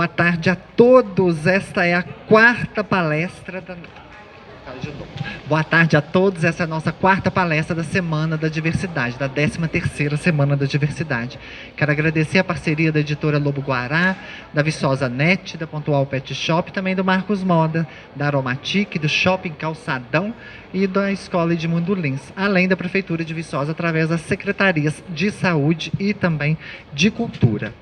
Boa tarde a todos. Esta é a quarta palestra da... Boa tarde a todos. Essa é a nossa quarta palestra da Semana da Diversidade, da 13ª Semana da Diversidade. Quero agradecer a parceria da editora Lobo Guará, da Viçosa Net, da Pontual Pet Shop, também do Marcos Moda, da Aromatic, do Shopping Calçadão e da Escola Edmundo Lins, além da Prefeitura de Viçosa, através das Secretarias de Saúde e também de Cultura.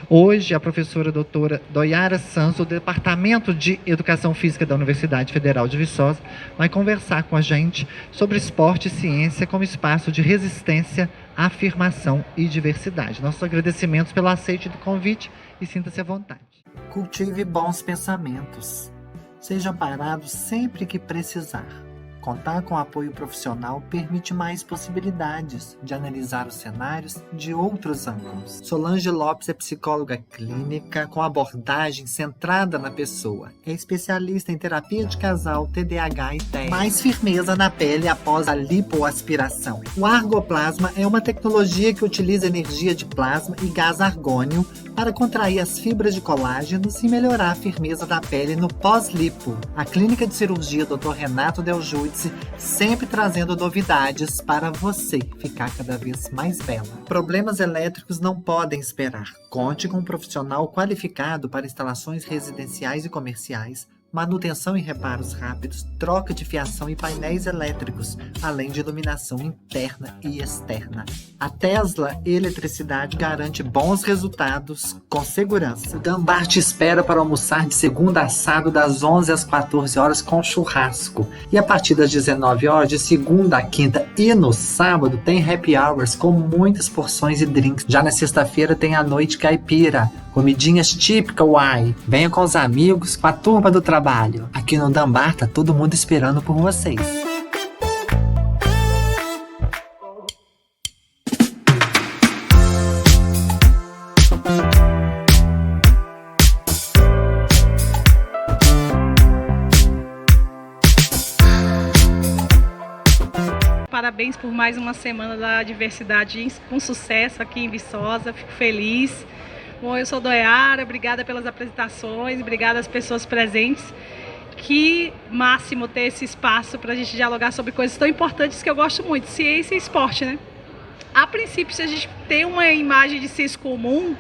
Hoje, a professora doutora Doiara Santos, do Departamento de Educação Física da Universidade Federal de Viçosa, vai conversar com a gente sobre esporte e ciência como espaço de resistência, afirmação e diversidade. Nossos agradecimentos pelo aceite do convite e sinta-se à vontade. Cultive bons pensamentos. Seja parado sempre que precisar. Contar com apoio profissional permite mais possibilidades de analisar os cenários de outros ângulos. Solange Lopes é psicóloga clínica com abordagem centrada na pessoa. É especialista em terapia de casal, TDAH e TEA. Mais firmeza na pele após a lipoaspiração. O argoplasma é uma tecnologia que utiliza energia de plasma e gás argônio para contrair as fibras de colágenos e melhorar a firmeza da pele no pós-lipo. A Clínica de Cirurgia Dr. Renato Del Giudice, sempre trazendo novidades para você ficar cada vez mais bela. Problemas elétricos não podem esperar. Conte com um profissional qualificado para instalações residenciais e comerciais, manutenção e reparos rápidos, troca de fiação e painéis elétricos, além de iluminação interna e externa. A Tesla Eletricidade garante bons resultados com segurança. O Dambar te espera para almoçar de segunda a sábado das 11 às 14 horas com churrasco. E a partir das 19 horas, de segunda a quinta e no sábado, tem happy hours com muitas porções e drinks. Já na sexta-feira tem a noite caipira, comidinhas típicas, uai. Venha com os amigos, com a turma do trabalho. Aqui no Dambar tá todo mundo esperando por vocês. Parabéns por mais uma semana da diversidade com sucesso aqui em Viçosa, fico feliz. Bom, eu sou Doiara, obrigada pelas apresentações, obrigada às pessoas presentes. Que máximo ter esse espaço para a gente dialogar sobre coisas tão importantes que eu gosto muito, ciência e esporte, né? A princípio, se a gente tem uma imagem de senso comum,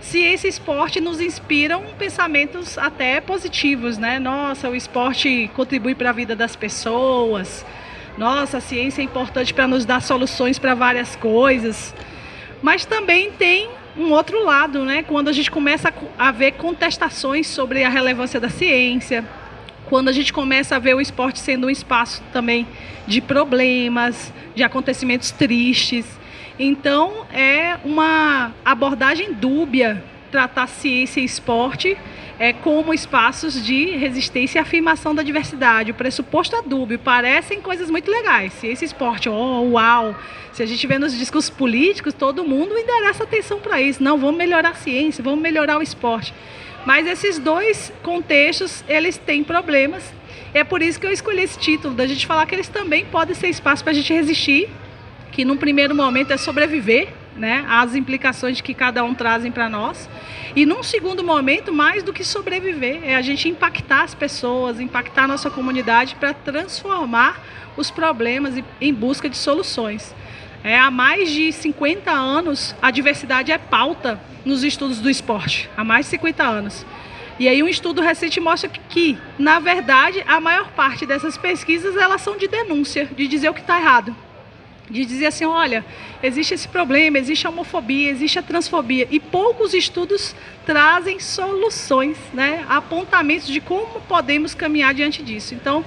ciência e esporte nos inspiram pensamentos até positivos, né? Nossa, o esporte contribui para a vida das pessoas. Nossa, a ciência é importante para nos dar soluções para várias coisas. Mas também tem um outro lado, né? Quando a gente começa a ver contestações sobre a relevância da ciência, quando a gente começa a ver o esporte sendo um espaço também de problemas, de acontecimentos tristes. Então, é uma abordagem dúbia tratar ciência e esporte como espaços de resistência e afirmação da diversidade. O pressuposto é dúbio, parecem coisas muito legais. Ciência e esporte, uau! Se a gente vê nos discursos políticos, todo mundo endereça atenção para isso. Não, vamos melhorar a ciência, vamos melhorar o esporte. Mas esses dois contextos, eles têm problemas. É por isso que eu escolhi esse título, da gente falar que eles também podem ser espaço para a gente resistir, que num primeiro momento é sobreviver, né, às implicações que cada um trazem para nós. E num segundo momento, mais do que sobreviver, é a gente impactar as pessoas, impactar a nossa comunidade para transformar os problemas em busca de soluções. Há mais de 50 anos, a diversidade é pauta nos estudos do esporte, há mais de 50 anos. E aí um estudo recente mostra que, na verdade, a maior parte dessas pesquisas, elas são de denúncia, de dizer o que está errado. De dizer assim, olha, existe esse problema, existe a homofobia, existe a transfobia. E poucos estudos trazem soluções, né, apontamentos de como podemos caminhar diante disso. Então,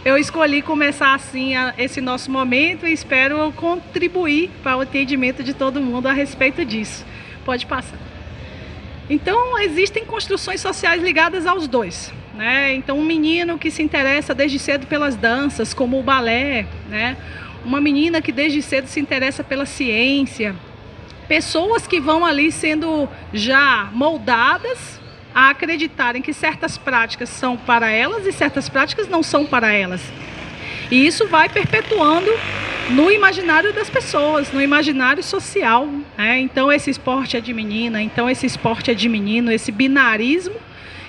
eu escolhi começar assim esse nosso momento e espero contribuir para o entendimento de todo mundo a respeito disso. Pode passar. Então, existem construções sociais ligadas aos dois, né? Então, um menino que se interessa desde cedo pelas danças, como o balé, né? Uma menina que desde cedo se interessa pela ciência. Pessoas que vão ali sendo já moldadas a acreditarem que certas práticas são para elas e certas práticas não são para elas. E isso vai perpetuando no imaginário das pessoas, no imaginário social, né? Então esse esporte é de menina, então esse esporte é de menino, esse binarismo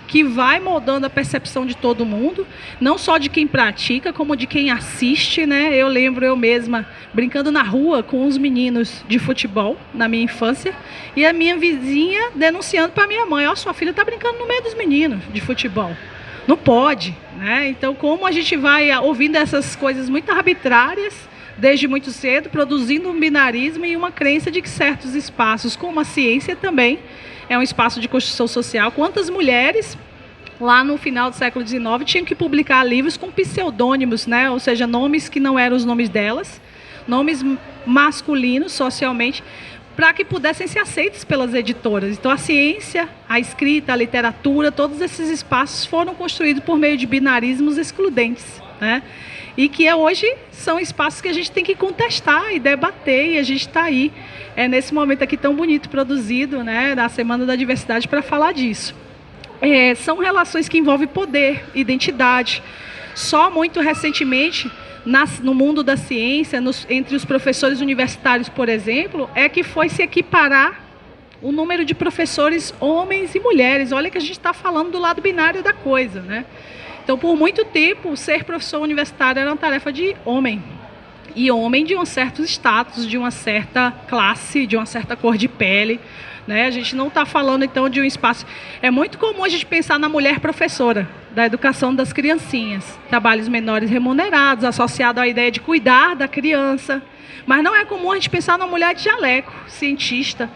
que vai moldando a percepção de todo mundo, não só de quem pratica, como de quem assiste, né? Eu lembro eu mesma brincando na rua com os meninos de futebol na minha infância e a minha vizinha denunciando para minha mãe: ó, sua filha está brincando no meio dos meninos de futebol. Não pode, né? Então, como a gente vai ouvindo essas coisas muito arbitrárias desde muito cedo, produzindo um binarismo e uma crença de que certos espaços, como a ciência também, é um espaço de construção social. Quantas mulheres, lá no final do século XIX, tinham que publicar livros com pseudônimos, né? Ou seja, nomes que não eram os nomes delas, nomes masculinos socialmente, para que pudessem ser aceitos pelas editoras. Então, a ciência, a escrita, a literatura, todos esses espaços foram construídos por meio de binarismos excludentes, né? E que hoje são espaços que a gente tem que contestar e debater, e a gente está aí, nesse momento aqui tão bonito produzido, né, da Semana da Diversidade, para falar disso. São relações que envolvem poder, identidade. Só muito recentemente, no mundo da ciência, entre os professores universitários, por exemplo, é que foi se equiparar o número de professores homens e mulheres. Olha que a gente está falando do lado binário da coisa, né? Então, por muito tempo, ser professor universitário era uma tarefa de homem. E homem de um certo status, de uma certa classe, de uma certa cor de pele, né? A gente não está falando, então, de um espaço... É muito comum a gente pensar na mulher professora, da educação das criancinhas. Trabalhos menores remunerados, associado à ideia de cuidar da criança. Mas não é comum a gente pensar na mulher de jaleco, cientista.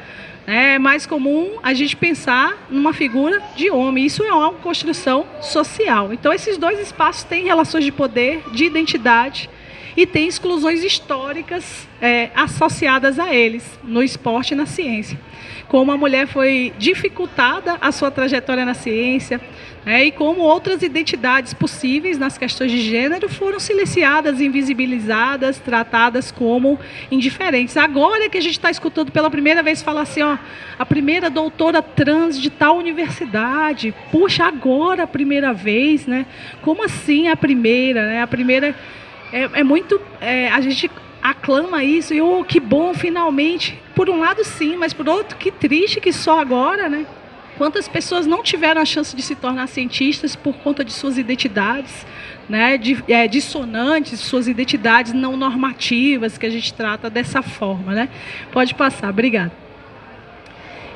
É mais comum a gente pensar numa figura de homem. Isso é uma construção social. Então, esses dois espaços têm relações de poder, de identidade, e têm exclusões históricas associadas a eles, no esporte e na ciência. Como a mulher foi dificultada a sua trajetória na ciência, e como outras identidades possíveis nas questões de gênero foram silenciadas, invisibilizadas, tratadas como indiferentes. Agora que a gente está escutando pela primeira vez falar assim, ó, a primeira doutora trans de tal universidade, puxa, agora a primeira vez, né? Como assim a primeira, né? A primeira a gente aclama isso e que bom, finalmente. Por um lado sim, mas por outro que triste que só agora, né? Quantas pessoas não tiveram a chance de se tornar cientistas por conta de suas identidades, né, dissonantes, suas identidades não normativas, que a gente trata dessa forma, né? Pode passar, obrigada.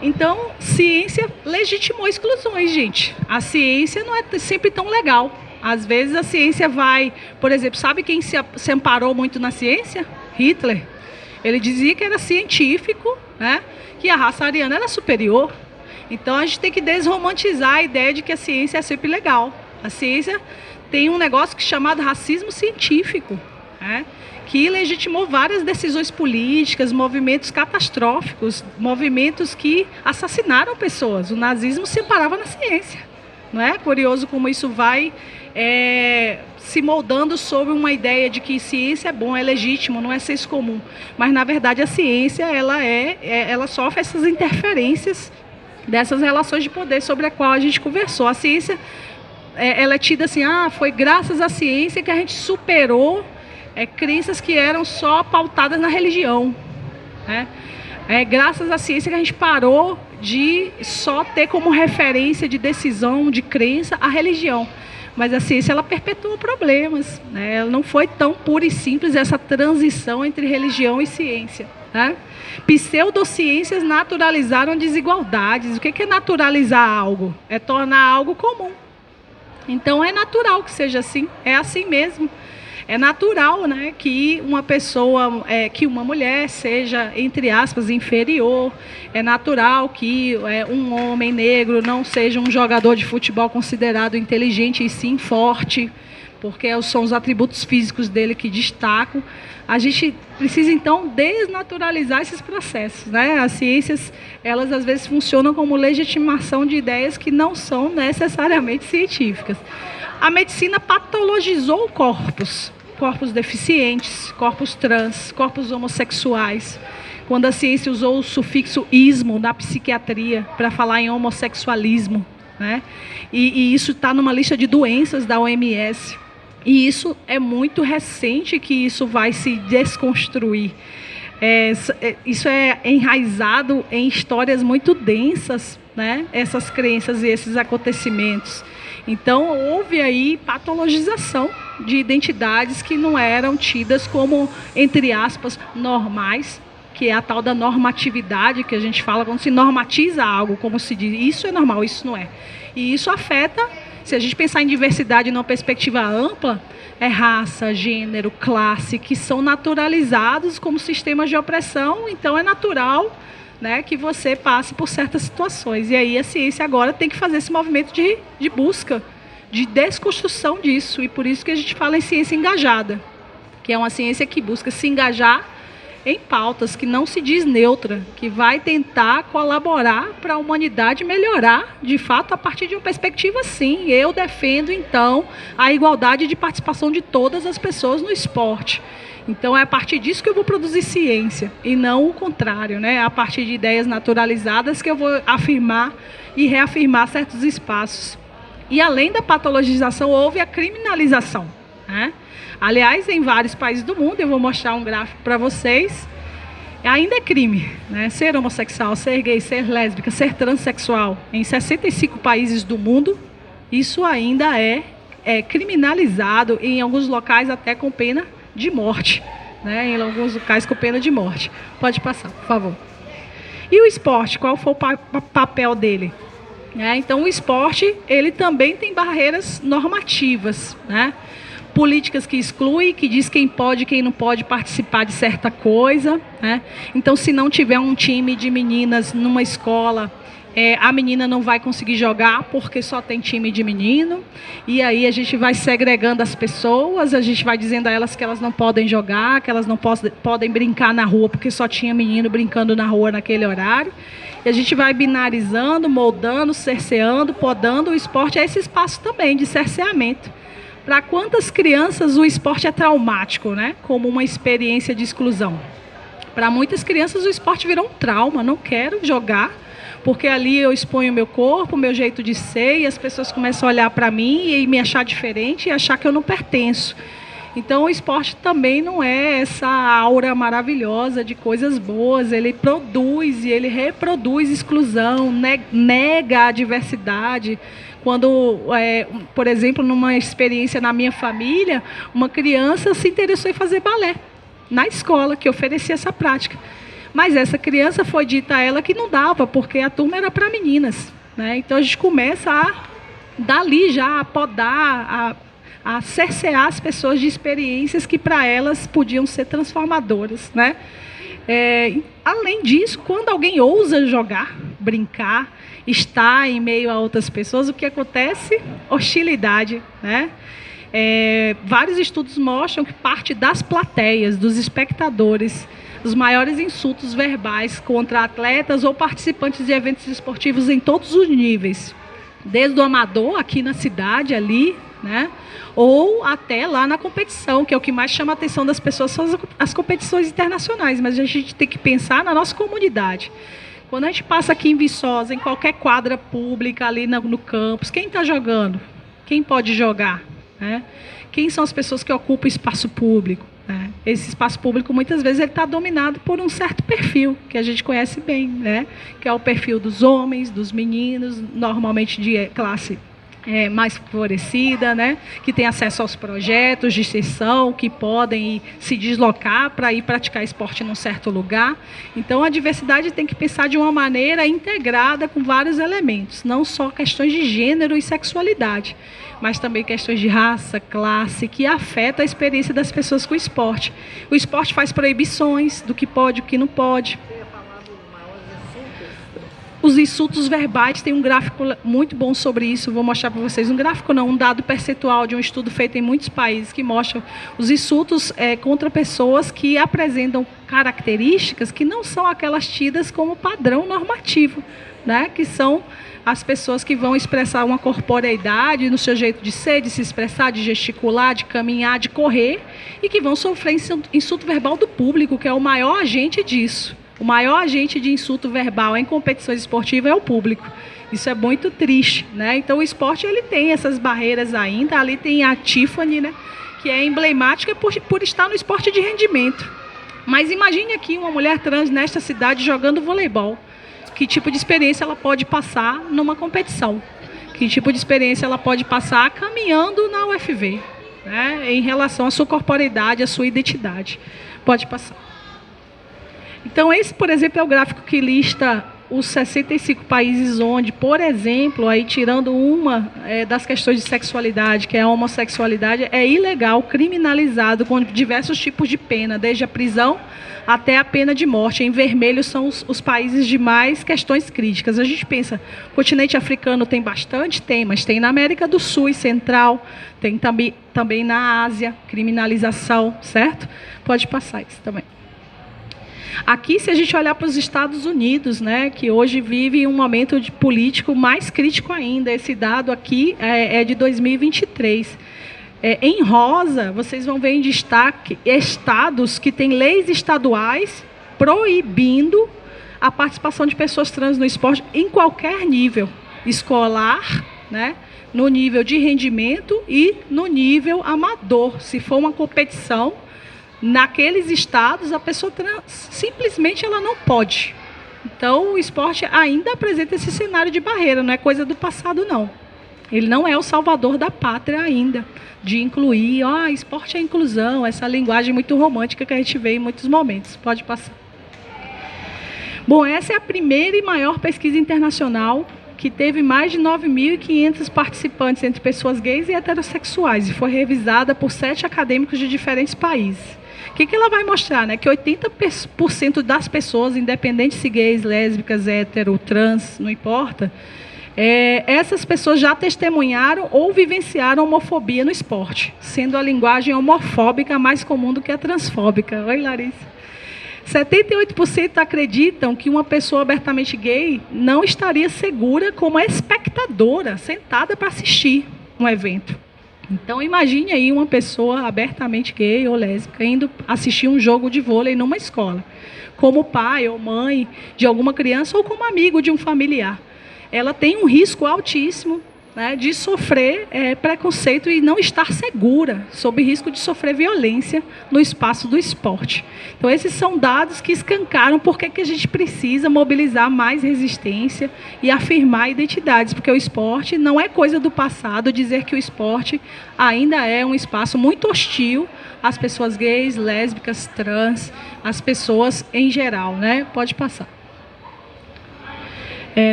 Então, ciência legitimou exclusões, gente. A ciência não é sempre tão legal. Às vezes a ciência vai... Por exemplo, sabe quem se amparou muito na ciência? Hitler. Ele dizia que era científico, né, que a raça ariana era superior. Então, a gente tem que desromantizar a ideia de que a ciência é sempre legal. A ciência tem um negócio chamado racismo científico, né, que legitimou várias decisões políticas, movimentos catastróficos, movimentos que assassinaram pessoas. O nazismo se amparava na ciência. Não é curioso como isso vai se moldando sobre uma ideia de que ciência é bom, é legítimo, não é senso comum. Mas, na verdade, a ciência ela sofre essas interferências dessas relações de poder sobre a qual a gente conversou. A ciência, ela é tida assim, foi graças à ciência que a gente superou crenças que eram só pautadas na religião, né? Graças à ciência que a gente parou de só ter como referência de decisão, de crença, a religião. Mas a ciência, ela perpetua problemas, né? Ela não foi tão pura e simples essa transição entre religião e ciência, né? Pseudociências naturalizaram desigualdades. O que é naturalizar algo? É tornar algo comum. Então, é natural que seja assim, é assim mesmo. É natural, né, que uma pessoa, que uma mulher seja, entre aspas, inferior. É natural que um homem negro não seja um jogador de futebol considerado inteligente e sim forte, porque são os atributos físicos dele que destacam. A gente precisa, então, desnaturalizar esses processos, né? As ciências, elas às vezes funcionam como legitimação de ideias que não são necessariamente científicas. A medicina patologizou corpos deficientes, corpos trans, corpos homossexuais. Quando a ciência usou o sufixo ismo na psiquiatria para falar em homossexualismo, né? E isso está numa lista de doenças da OMS. E isso é muito recente que isso vai se desconstruir. Isso é enraizado em histórias muito densas, né? Essas crenças e esses acontecimentos. Então, houve aí patologização de identidades que não eram tidas como, entre aspas, normais, que é a tal da normatividade que a gente fala quando se normatiza algo, como se diz, isso é normal, isso não é. E isso afeta, se a gente pensar em diversidade numa perspectiva ampla, é raça, gênero, classe, que são naturalizados como sistemas de opressão, então é natural, né, que você passe por certas situações. E aí a ciência agora tem que fazer esse movimento de busca, de desconstrução disso, e por isso que a gente fala em ciência engajada, que é uma ciência que busca se engajar em pautas, que não se diz neutra, que vai tentar colaborar para a humanidade melhorar, de fato, a partir de uma perspectiva, sim. Eu defendo, então, a igualdade de participação de todas as pessoas no esporte. Então, é a partir disso que eu vou produzir ciência, e não o contrário, né? É a partir de ideias naturalizadas que eu vou afirmar e reafirmar certos espaços. E, além da patologização, houve a criminalização, né? Aliás, em vários países do mundo, eu vou mostrar um gráfico para vocês, ainda é crime, né? Ser homossexual, ser gay, ser lésbica, ser transexual. Em 65 países do mundo, isso ainda é criminalizado, em alguns locais até com pena de morte, né? Em alguns locais com pena de morte. Pode passar, por favor. E o esporte, qual foi o papel dele? Então, o esporte, ele também tem barreiras normativas, né? Políticas que excluem, que diz quem pode e quem não pode participar de certa coisa, né? Então, se não tiver um time de meninas numa escola, a menina não vai conseguir jogar porque só tem time de menino. E aí a gente vai segregando as pessoas, a gente vai dizendo a elas que elas não podem jogar, que elas não podem brincar na rua porque só tinha menino brincando na rua naquele horário. E a gente vai binarizando, moldando, cerceando, podando. O esporte é esse espaço também de cerceamento. Para quantas crianças o esporte é traumático, né? Como uma experiência de exclusão. Para muitas crianças o esporte virou um trauma, não quero jogar, porque ali eu exponho o meu corpo, o meu jeito de ser, e as pessoas começam a olhar para mim e me achar diferente e achar que eu não pertenço. Então o esporte também não é essa aura maravilhosa de coisas boas, ele produz e ele reproduz exclusão, nega a diversidade. Quando, por exemplo, numa experiência na minha família, uma criança se interessou em fazer balé na escola, que oferecia essa prática. Mas essa criança foi dita a ela que não dava, porque a turma era para meninas, né? Então a gente começa a, dali já, a podar, a cercear as pessoas de experiências que para elas podiam ser transformadoras, né? Além disso, quando alguém ousa jogar, brincar, estar em meio a outras pessoas, o que acontece? Hostilidade, né? Vários estudos mostram que parte das plateias, dos espectadores, os maiores insultos verbais contra atletas ou participantes de eventos esportivos em todos os níveis, desde o amador aqui na cidade, ali, né? Ou até lá na competição, que é o que mais chama a atenção das pessoas, são as competições internacionais, mas a gente tem que pensar na nossa comunidade. Quando a gente passa aqui em Viçosa, em qualquer quadra pública ali no campus, quem está jogando? Quem pode jogar? Né? Quem são as pessoas que ocupam o espaço público? Né? Esse espaço público, muitas vezes, ele está dominado por um certo perfil, que a gente conhece bem, né? Que é o perfil dos homens, dos meninos, normalmente de classe mais favorecida, né? Que tem acesso aos projetos de extensão, que podem se deslocar para ir praticar esporte num certo lugar. Então, a diversidade tem que pensar de uma maneira integrada com vários elementos, não só questões de gênero e sexualidade, mas também questões de raça, classe, que afetam a experiência das pessoas com o esporte. O esporte faz proibições do que pode e o que não pode. Os insultos verbais, tem um gráfico muito bom sobre isso, vou mostrar para vocês. Um gráfico não, um dado percentual de um estudo feito em muitos países que mostra os insultos contra pessoas que apresentam características que não são aquelas tidas como padrão normativo, né? Que são as pessoas que vão expressar uma corporeidade no seu jeito de ser, de se expressar, de gesticular, de caminhar, de correr, e que vão sofrer insulto verbal do público, que é o maior agente disso. O maior agente de insulto verbal em competições esportivas é o público. Isso é muito triste, né? Então o esporte ele tem essas barreiras ainda. Ali tem a Tiffany, né? Que é emblemática por estar no esporte de rendimento. Mas imagine aqui uma mulher trans nesta cidade jogando voleibol. Que tipo de experiência ela pode passar numa competição? Que tipo de experiência ela pode passar caminhando na UFV, né? Em relação à sua corporeidade, à sua identidade. Pode passar. Então esse, por exemplo, é o gráfico que lista os 65 países onde, por exemplo, aí tirando uma das questões de sexualidade, que é a homossexualidade, é ilegal, criminalizado com diversos tipos de pena, desde a prisão até a pena de morte. Em vermelho são os países de mais questões críticas. A gente pensa, o continente africano tem bastante? Tem, mas tem na América do Sul e Central, tem também na Ásia, criminalização, certo? Pode passar isso também. Aqui, se a gente olhar para os Estados Unidos, né, que hoje vive um momento político mais crítico ainda, esse dado aqui é de 2023. Em rosa, vocês vão ver em destaque estados que têm leis estaduais proibindo a participação de pessoas trans no esporte em qualquer nível, escolar, né, no nível de rendimento e no nível amador. Se for uma competição, naqueles estados, a pessoa trans, simplesmente ela não pode. Então, o esporte ainda apresenta esse cenário de barreira, não é coisa do passado, não. Ele não é o salvador da pátria ainda, de incluir, esporte é inclusão, essa linguagem muito romântica que a gente vê em muitos momentos. Pode passar. Bom, essa é a primeira e maior pesquisa internacional que teve mais de 9.500 participantes entre pessoas gays e heterossexuais e foi revisada por 7 acadêmicos de diferentes países. O que ela vai mostrar? Né? Que 80% das pessoas, independente se gays, lésbicas, hétero, trans, não importa, essas pessoas já testemunharam ou vivenciaram homofobia no esporte, sendo a linguagem homofóbica mais comum do que a transfóbica. Oi, Larissa. 78% acreditam que uma pessoa abertamente gay não estaria segura como espectadora, sentada para assistir um evento. Então, imagine aí uma pessoa abertamente gay ou lésbica indo assistir um jogo de vôlei numa escola, como pai ou mãe de alguma criança ou como amigo de um familiar. Ela tem um risco altíssimo, né, de sofrer preconceito e não estar segura, sob risco de sofrer violência no espaço do esporte. Então, esses são dados que escancaram por que a gente precisa mobilizar mais resistência e afirmar identidades, porque o esporte não é coisa do passado dizer que o esporte ainda é um espaço muito hostil às pessoas gays, lésbicas, trans, às pessoas em geral, né? Pode passar.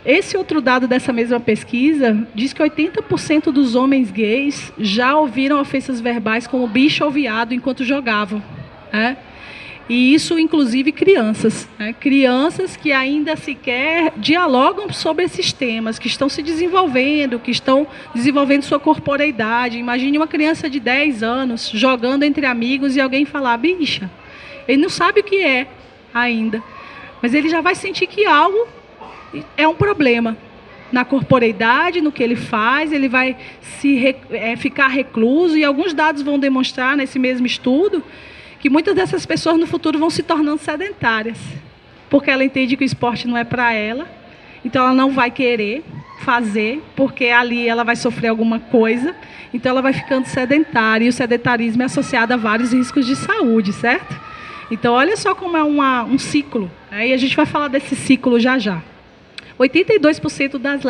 Esse outro dado dessa mesma pesquisa diz que 80% dos homens gays já ouviram ofensas verbais como bicho ou viado enquanto jogavam, né? E isso, inclusive, crianças, né? Crianças que ainda sequer dialogam sobre esses temas, que estão se desenvolvendo, que estão desenvolvendo sua corporeidade. Imagine uma criança de 10 anos jogando entre amigos e alguém falar, bicha. Ele não sabe o que é ainda, mas ele já vai sentir que algo é um problema na corporeidade, no que ele faz, ele vai ficar recluso, e alguns dados vão demonstrar nesse mesmo estudo que muitas dessas pessoas no futuro vão se tornando sedentárias, porque ela entende que o esporte não é para ela, então ela não vai querer fazer, porque ali ela vai sofrer alguma coisa, então ela vai ficando sedentária, e o sedentarismo é associado a vários riscos de saúde, certo? Então olha só como é um ciclo, né? E a gente vai falar desse ciclo já já. 82% das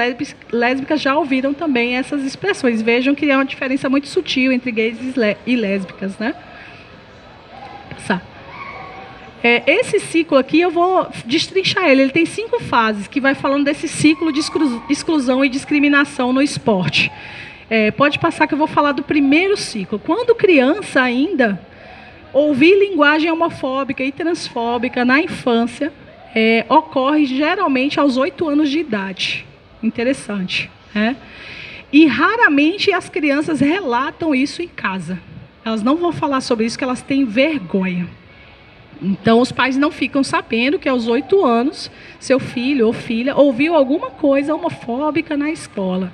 lésbicas já ouviram também essas expressões. Vejam que é uma diferença muito sutil entre gays e lésbicas, né? Esse ciclo aqui, eu vou destrinchar ele. Ele tem 5 fases, que vai falando desse ciclo de exclusão e discriminação no esporte. Pode passar que eu vou falar do primeiro ciclo. Quando criança ainda, ouvir linguagem homofóbica e transfóbica na infância ocorre geralmente aos 8 anos de idade. Interessante, né? E raramente as crianças relatam isso em casa. Elas não vão falar sobre isso, porque elas têm vergonha. Então, os pais não ficam sabendo que aos 8 anos, seu filho ou filha ouviu alguma coisa homofóbica na escola.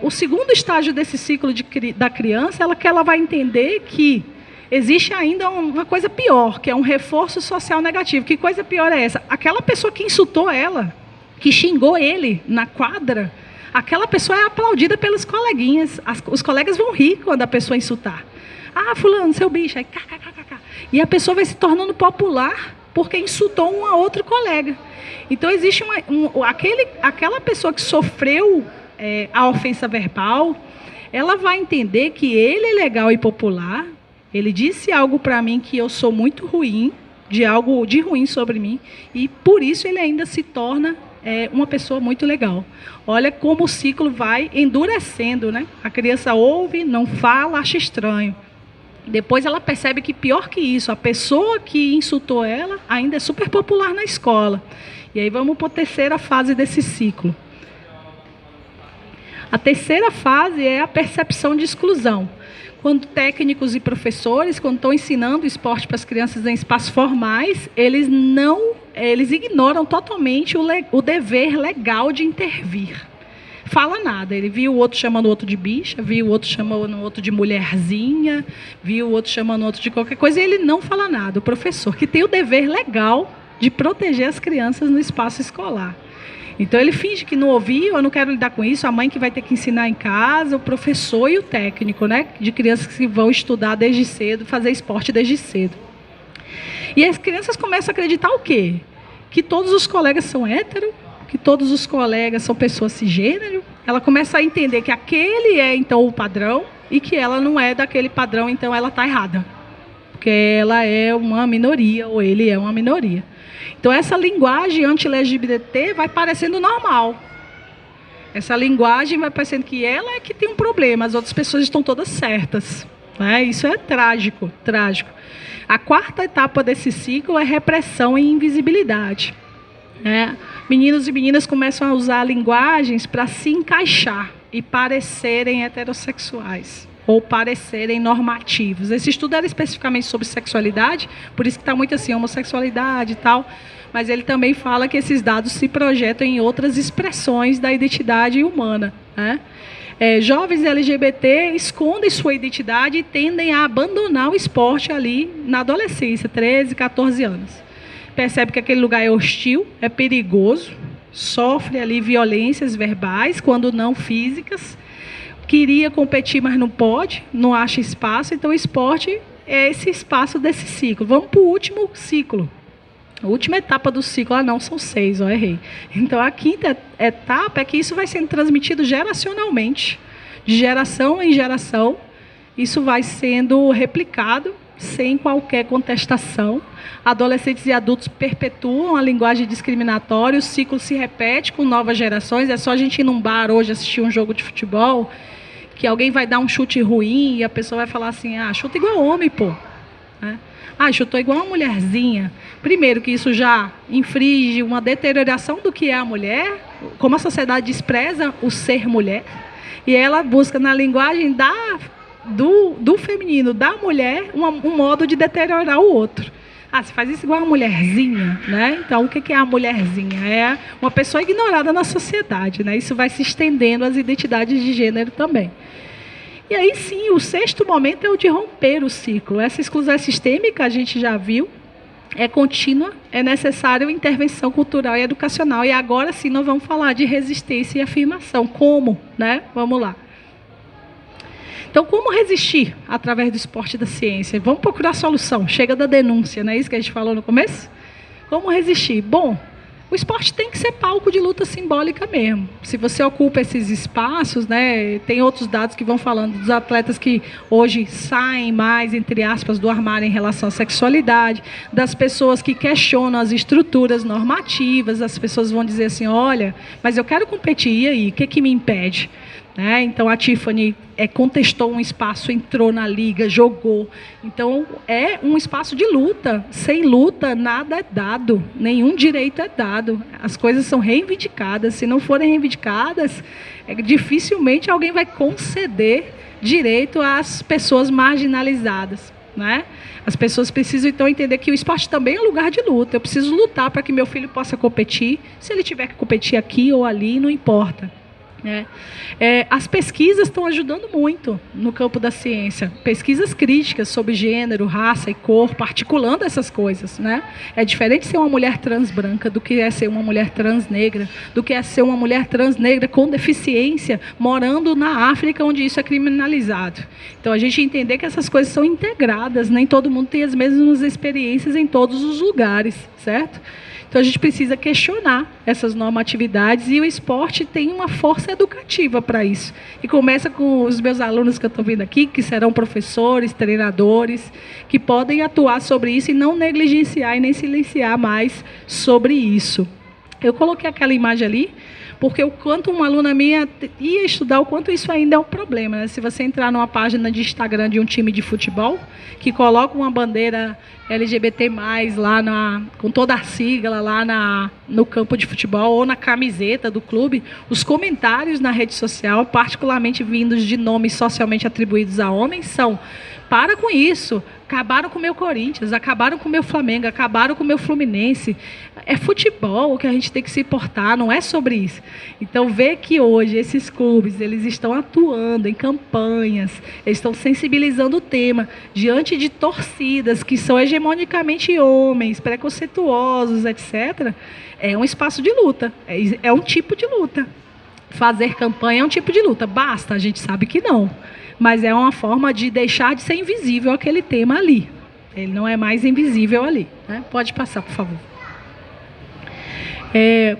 O segundo estágio desse ciclo da criança é que ela vai entender que existe ainda uma coisa pior, que é um reforço social negativo. Que coisa pior é essa? Aquela pessoa que insultou ela que xingou ele na quadra, aquela pessoa é aplaudida pelos coleguinhas. Os colegas vão rir quando a pessoa insultar. Ah, fulano, seu bicho. Aí, e a pessoa vai se tornando popular porque insultou um a outro colega. Então, existe aquela pessoa que sofreu a ofensa verbal, ela vai entender que ele é legal e popular. Ele disse algo para mim que eu sou muito ruim, de algo de ruim sobre mim, e por isso ele ainda se torna uma pessoa muito legal. Olha como o ciclo vai endurecendo, né? A criança ouve, não fala, acha estranho. Depois ela percebe que, pior que isso, a pessoa que insultou ela ainda é super popular na escola. E aí vamos para a terceira fase desse ciclo. A terceira fase é a percepção de exclusão. Quando técnicos e professores, quando estão ensinando esporte para as crianças em espaços formais, eles ignoram totalmente o dever legal de intervir. Fala nada. Ele viu o outro chamando o outro de bicha, viu o outro chamando o outro de mulherzinha, viu o outro chamando o outro de qualquer coisa, e ele não fala nada. O professor, que tem o dever legal de proteger as crianças no espaço escolar. Então, ele finge que não ouviu, eu não quero lidar com isso, a mãe que vai ter que ensinar em casa, o professor e o técnico, né? De crianças que vão estudar desde cedo, fazer esporte desde cedo. E as crianças começam a acreditar o quê? Que todos os colegas são héteros, que todos os colegas são pessoas cisgênero. Ela começa a entender que aquele é, então, o padrão, e que ela não é daquele padrão, então ela está errada. Porque ela é uma minoria, ou ele é uma minoria. Então, essa linguagem anti-LGBT vai parecendo normal. Essa linguagem vai parecendo que ela é que tem um problema, as outras pessoas estão todas certas. Né? Isso é trágico, trágico. A quarta etapa desse ciclo é repressão e invisibilidade. Meninos e meninas começam a usar linguagens para se encaixar e parecerem heterossexuais ou parecerem normativos. Esse estudo era especificamente sobre sexualidade, por isso que está muito assim, homossexualidade e tal, mas ele também fala que esses dados se projetam em outras expressões da identidade humana. Né? Jovens LGBT escondem sua identidade e tendem a abandonar o esporte ali na adolescência, 13, 14 anos. Percebe que aquele lugar é hostil, é perigoso, sofre ali violências verbais, quando não físicas, queria competir, mas não pode, não acha espaço, então o esporte é esse espaço desse ciclo. Vamos para o último ciclo, a última etapa do ciclo. Não, são 6, errei. Então a quinta etapa é que isso vai sendo transmitido geracionalmente, de geração em geração, isso vai sendo replicado sem qualquer contestação. Adolescentes e adultos perpetuam a linguagem discriminatória, o ciclo se repete com novas gerações. É só a gente ir num bar hoje assistir um jogo de futebol, que alguém vai dar um chute ruim e a pessoa vai falar assim, chuta igual homem, pô. Chutou igual uma mulherzinha. Primeiro que isso já infringe uma deterioração do que é a mulher, como a sociedade despreza o ser mulher, e ela busca na linguagem do feminino, da mulher, um modo de deteriorar o outro. Você faz isso igual uma mulherzinha, né? Então, o que é a mulherzinha? É uma pessoa ignorada na sociedade, né? Isso vai se estendendo às identidades de gênero também. E aí, sim, o sexto momento é o de romper o ciclo. Essa exclusão sistêmica, a gente já viu, é contínua, é necessário intervenção cultural e educacional. E agora, sim, nós vamos falar de resistência e afirmação. Como? Né? Vamos lá. Então, como resistir através do esporte e da ciência? Vamos procurar solução. Chega da denúncia, não é isso que a gente falou no começo? Como resistir? Bom, o esporte tem que ser palco de luta simbólica mesmo. Se você ocupa esses espaços, né, tem outros dados que vão falando dos atletas que hoje saem mais, entre aspas, do armário em relação à sexualidade, das pessoas que questionam as estruturas normativas, as pessoas vão dizer assim, olha, mas eu quero competir, e aí? O que me impede? Então, a Tiffany contestou um espaço, entrou na liga, jogou. Então, é um espaço de luta. Sem luta, nada é dado. Nenhum direito é dado. As coisas são reivindicadas. Se não forem reivindicadas, dificilmente alguém vai conceder direito às pessoas marginalizadas. Né? As pessoas precisam, então, entender que o esporte também é um lugar de luta. Eu preciso lutar para que meu filho possa competir. Se ele tiver que competir aqui ou ali, não importa. As pesquisas estão ajudando muito no campo da ciência. Pesquisas críticas sobre gênero, raça e corpo, articulando essas coisas, né? É diferente ser uma mulher trans branca do que é ser uma mulher trans negra, do que é ser uma mulher trans negra com deficiência morando na África, onde isso é criminalizado. Então, a gente entender que essas coisas são integradas, nem todo mundo tem as mesmas experiências em todos os lugares, certo? Então, a gente precisa questionar essas normatividades e o esporte tem uma força educativa para isso. E começa com os meus alunos que eu estou vendo aqui, que serão professores, treinadores, que podem atuar sobre isso e não negligenciar e nem silenciar mais sobre isso. Eu coloquei aquela imagem ali, porque o quanto uma aluna minha ia estudar, o quanto isso ainda é um problema, né? Se você entrar numa página de Instagram de um time de futebol, que coloca uma bandeira LGBT+, lá com toda a sigla lá no campo de futebol ou na camiseta do clube, os comentários na rede social, particularmente vindos de nomes socialmente atribuídos a homens, são: para com isso, acabaram com o meu Corinthians, acabaram com o meu Flamengo, acabaram com o meu Fluminense. É futebol que a gente tem que se importar, não é sobre isso. Então, ver que hoje esses clubes, eles estão atuando em campanhas, eles estão sensibilizando o tema diante de torcidas que são hegemonicamente homens, preconceituosos, etc., é um espaço de luta, é um tipo de luta. Fazer campanha é um tipo de luta. Basta? A gente sabe que não. Mas é uma forma de deixar de ser invisível aquele tema ali. Ele não é mais invisível ali, né? Pode passar, por favor.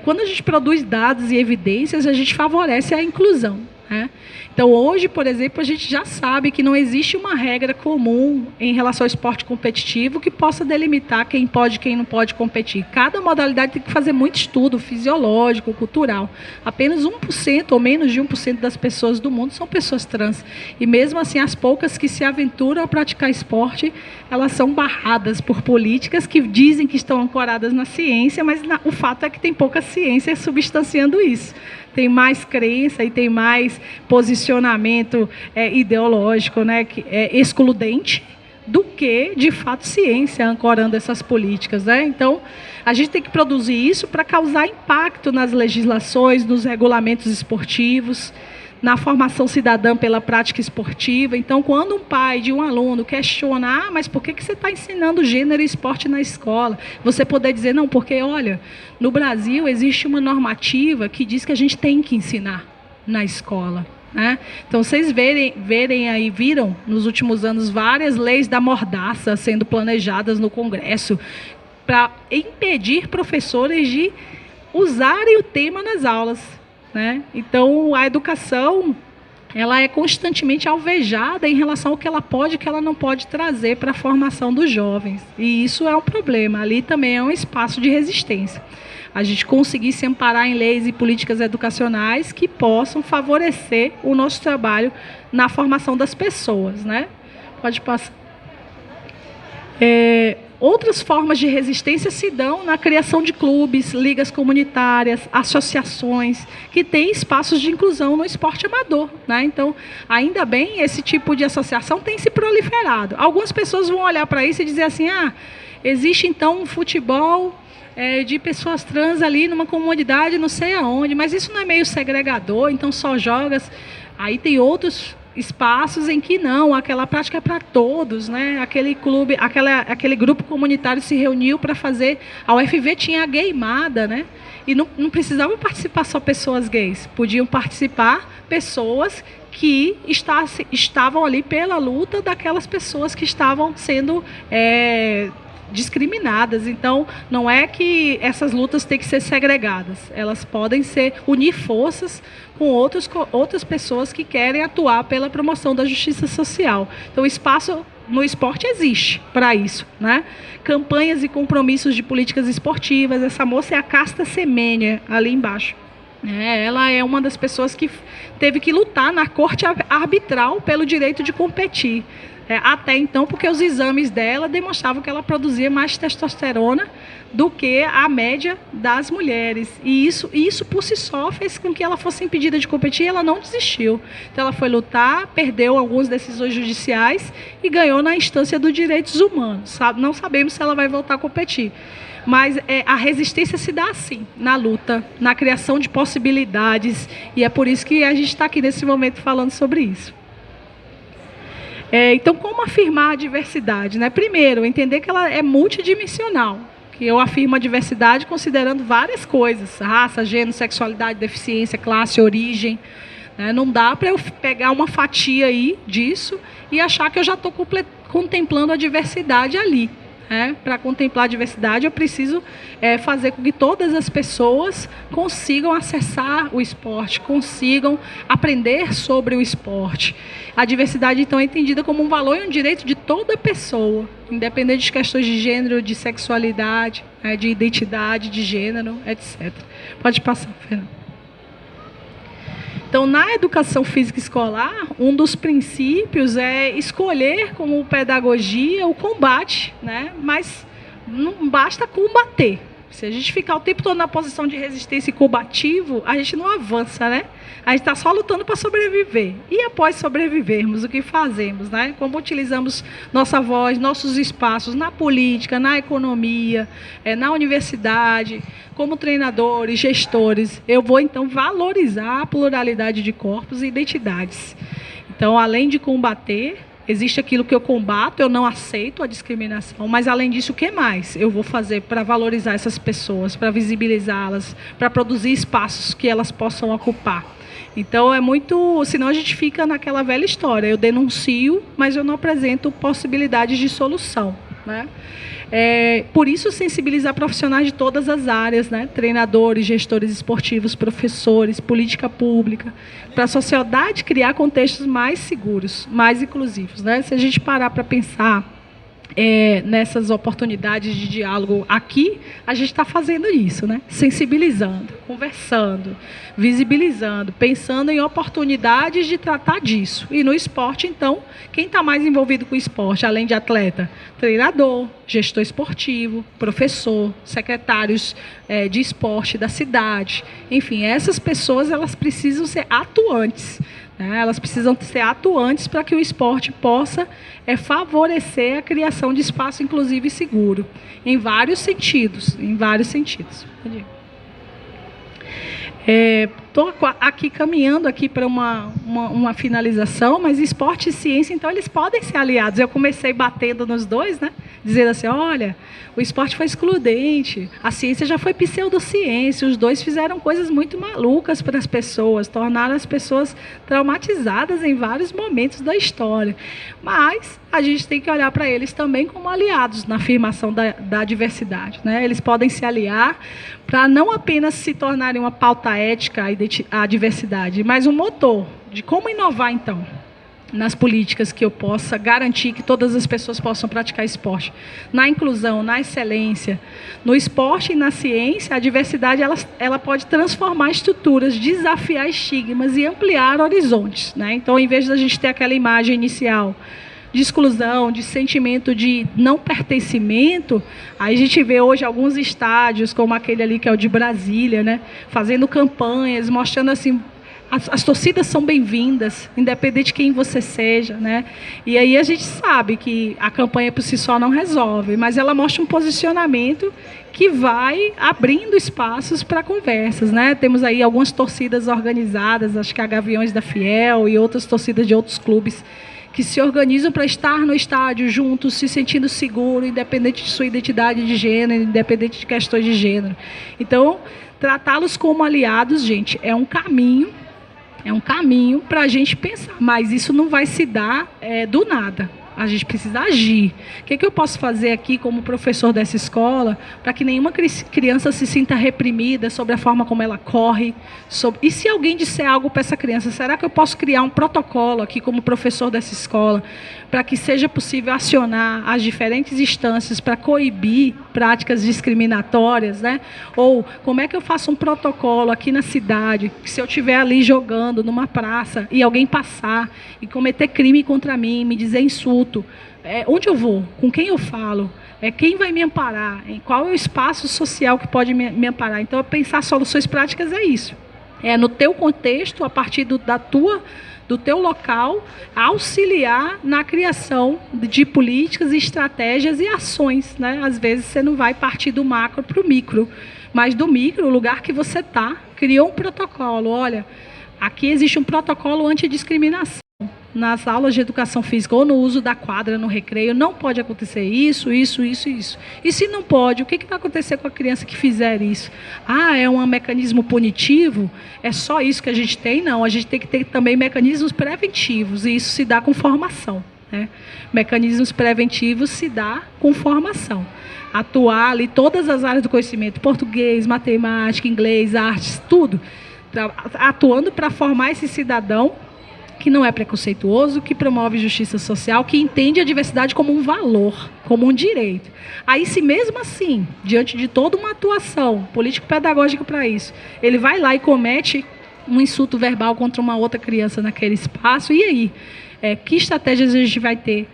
Quando a gente produz dados e evidências, a gente favorece a inclusão, né? Então, hoje, por exemplo, a gente já sabe que não existe uma regra comum em relação ao esporte competitivo que possa delimitar quem pode e quem não pode competir. Cada modalidade tem que fazer muito estudo fisiológico, cultural. Apenas 1% ou menos de 1% das pessoas do mundo são pessoas trans. E mesmo assim, as poucas que se aventuram a praticar esporte, elas são barradas por políticas que dizem que estão ancoradas na ciência, mas o fato é que tem pouca ciência substanciando isso. Tem mais crença e tem mais posicionamento ideológico, né, excludente, do que, de fato, ciência ancorando essas políticas, né? Então, a gente tem que produzir isso para causar impacto nas legislações, nos regulamentos esportivos, na formação cidadã pela prática esportiva. Então, quando um pai de um aluno questiona: mas por que você está ensinando gênero e esporte na escola? Você poder dizer: não, porque, olha, no Brasil existe uma normativa que diz que a gente tem que ensinar na escola, né? Então, vocês viram nos últimos anos várias leis da mordaça sendo planejadas no Congresso para impedir professores de usarem o tema nas aulas, né? Então, a educação, ela é constantemente alvejada em relação ao que ela pode e que ela não pode trazer para a formação dos jovens. E isso é um problema. Ali também é um espaço de resistência. A gente conseguir se amparar em leis e políticas educacionais que possam favorecer o nosso trabalho na formação das pessoas, né? Pode passar. Outras formas de resistência se dão na criação de clubes, ligas comunitárias, associações, que têm espaços de inclusão no esporte amador, né? Então, ainda bem, esse tipo de associação tem se proliferado. Algumas pessoas vão olhar para isso e dizer assim: existe então um futebol de pessoas trans ali numa comunidade não sei aonde, mas isso não é meio segregador, então só jogas. Aí tem outros espaços em que não, aquela prática é para todos, né? Aquele clube, aquele grupo comunitário se reuniu para fazer. A UFV tinha a gaymada, né? E não precisavam participar só pessoas gays, podiam participar pessoas que estavam ali pela luta daquelas pessoas que estavam sendo discriminadas. Então, não é que essas lutas têm que ser segregadas, elas podem unir forças com outras pessoas que querem atuar pela promoção da justiça social. Então, o espaço no esporte existe para isso, né? Campanhas e compromissos de políticas esportivas. Essa moça é a Casta Semenya, ali embaixo. Ela é uma das pessoas que teve que lutar na corte arbitral pelo direito de competir. Até então, porque os exames dela demonstravam que ela produzia mais testosterona do que a média das mulheres. E isso por si só fez com que ela fosse impedida de competir e ela não desistiu. Então ela foi lutar, perdeu algumas decisões judiciais e ganhou na instância dos direitos humanos. Não sabemos se ela vai voltar a competir. Mas a resistência se dá assim, na luta, na criação de possibilidades. E é por isso que a gente está aqui nesse momento falando sobre isso. Então, como afirmar a diversidade? Né? Primeiro, entender que ela é multidimensional. Que eu afirmo a diversidade considerando várias coisas. Raça, gênero, sexualidade, deficiência, classe, origem. Né? Não dá para eu pegar uma fatia aí disso e achar que eu já estou contemplando a diversidade ali. Para contemplar a diversidade, eu preciso fazer com que todas as pessoas consigam acessar o esporte, consigam aprender sobre o esporte. A diversidade, então, é entendida como um valor e um direito de toda pessoa, independente de questões de gênero, de sexualidade, de identidade, de gênero, etc. Pode passar, Fernando. Então, na educação física escolar, um dos princípios é escolher como pedagogia o combate, né? Mas não basta combater. Se a gente ficar o tempo todo na posição de resistência e combativo, a gente não avança, né? A gente está só lutando para sobreviver. E após sobrevivermos, o que fazemos, né? Como utilizamos nossa voz, nossos espaços na política, na economia, na universidade, como treinadores, gestores. Eu vou, então, valorizar a pluralidade de corpos e identidades. Então, além de combater, existe aquilo que eu combato, eu não aceito a discriminação, mas além disso, o que mais eu vou fazer para valorizar essas pessoas, para visibilizá-las, para produzir espaços que elas possam ocupar? Então, senão a gente fica naquela velha história, eu denuncio, mas eu não apresento possibilidades de solução, né? Por isso, sensibilizar profissionais de todas as áreas, né? Treinadores, gestores esportivos, professores, política pública, para a sociedade criar contextos mais seguros, mais inclusivos, né? Se a gente parar para pensar nessas oportunidades de diálogo aqui, a gente está fazendo isso, né? Sensibilizando, conversando, visibilizando, pensando em oportunidades de tratar disso. E no esporte, então, quem está mais envolvido com o esporte, além de atleta? Treinador, gestor esportivo, professor, secretários de esporte da cidade. Enfim, essas pessoas, elas precisam ser atuantes. Elas precisam ser atuantes para que o esporte possa favorecer a criação de espaço inclusivo e seguro, em vários sentidos. Estou aqui caminhando aqui para uma finalização, mas esporte e ciência, então, eles podem ser aliados. Eu comecei batendo nos dois, né? Dizendo assim, olha, o esporte foi excludente, a ciência já foi pseudociência, os dois fizeram coisas muito malucas para as pessoas, tornaram as pessoas traumatizadas em vários momentos da história. Mas a gente tem que olhar para eles também como aliados na afirmação da diversidade, né? Eles podem se aliar para não apenas se tornarem uma pauta ética à diversidade, mas um motor de como inovar, então, nas políticas que eu possa garantir que todas as pessoas possam praticar esporte. Na inclusão, na excelência, no esporte e na ciência, a diversidade ela pode transformar estruturas, desafiar estigmas e ampliar horizontes, né? Então, em vez de a gente ter aquela imagem inicial de exclusão, de sentimento de não pertencimento, aí a gente vê hoje alguns estádios, como aquele ali que é o de Brasília, né, fazendo campanhas, mostrando assim, as torcidas são bem-vindas, independente de quem você seja, né? E aí a gente sabe que a campanha por si só não resolve, mas ela mostra um posicionamento que vai abrindo espaços para conversas, né? Temos aí algumas torcidas organizadas, acho que a Gaviões da Fiel e outras torcidas de outros clubes que se organizam para estar no estádio juntos, se sentindo seguro, independente de sua identidade de gênero, independente de questões de gênero. Então, tratá-los como aliados, gente, é um caminho para a gente pensar, mas isso não vai se dar do nada. A gente precisa agir. O que eu posso fazer aqui como professor dessa escola para que nenhuma criança se sinta reprimida sobre a forma como ela corre? E se alguém disser algo para essa criança, será que eu posso criar um protocolo aqui como professor dessa escola para que seja possível acionar as diferentes instâncias para coibir práticas discriminatórias, né? Ou como é que eu faço um protocolo aqui na cidade, que se eu estiver ali jogando numa praça e alguém passar e cometer crime contra mim, me dizer insulto, luto, onde eu vou, com quem eu falo, quem vai me amparar, qual é o espaço social que pode me amparar. Então, pensar soluções práticas é isso. No teu contexto, a partir do teu local, auxiliar na criação de políticas, estratégias e ações, né? Às vezes você não vai partir do macro para o micro, mas do micro, o lugar que você está, criou um protocolo. Olha, aqui existe um protocolo antidiscriminação. Nas aulas de educação física ou no uso da quadra, no recreio, não pode acontecer isso, isso, isso e isso. E se não pode, o que vai acontecer com a criança que fizer isso? É um mecanismo punitivo? É só isso que a gente tem? Não, a gente tem que ter também mecanismos preventivos, e isso se dá com formação, né? Mecanismos preventivos se dá com formação. Atuar ali todas as áreas do conhecimento, português, matemática, inglês, artes, tudo, atuando para formar esse cidadão que não é preconceituoso, que promove justiça social, que entende a diversidade como um valor, como um direito. Aí, se mesmo assim, diante de toda uma atuação político-pedagógica para isso, ele vai lá e comete um insulto verbal contra uma outra criança naquele espaço, e aí? Que estratégias a gente vai ter,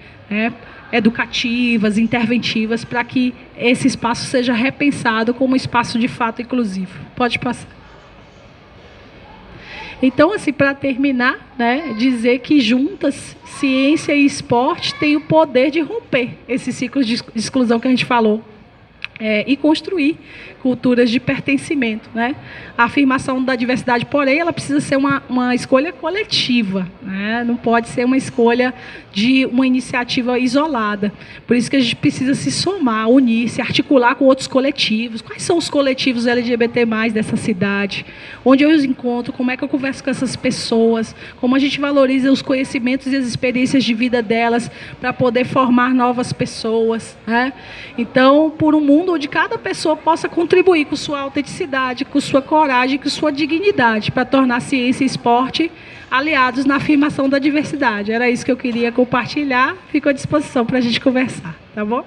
educativas, interventivas, para que esse espaço seja repensado como um espaço de fato inclusivo? Pode passar. Então, assim, para terminar, né, dizer que juntas, ciência e esporte têm o poder de romper esse ciclo de exclusão que a gente falou, e construir culturas de pertencimento, né? A afirmação da diversidade, porém, ela precisa ser uma escolha coletiva, né? Não pode ser uma escolha de uma iniciativa isolada. Por isso que a gente precisa se somar, unir, se articular com outros coletivos. Quais são os coletivos LGBT+ dessa cidade? Onde eu os encontro? Como é que eu converso com essas pessoas? Como a gente valoriza os conhecimentos e as experiências de vida delas para poder formar novas pessoas, né? Então, por um mundo onde cada pessoa possa contribuir com sua autenticidade, com sua coragem, com sua dignidade, para tornar ciência e esporte aliados na afirmação da diversidade. Era isso que eu queria compartilhar. Fico à disposição para a gente conversar, tá bom?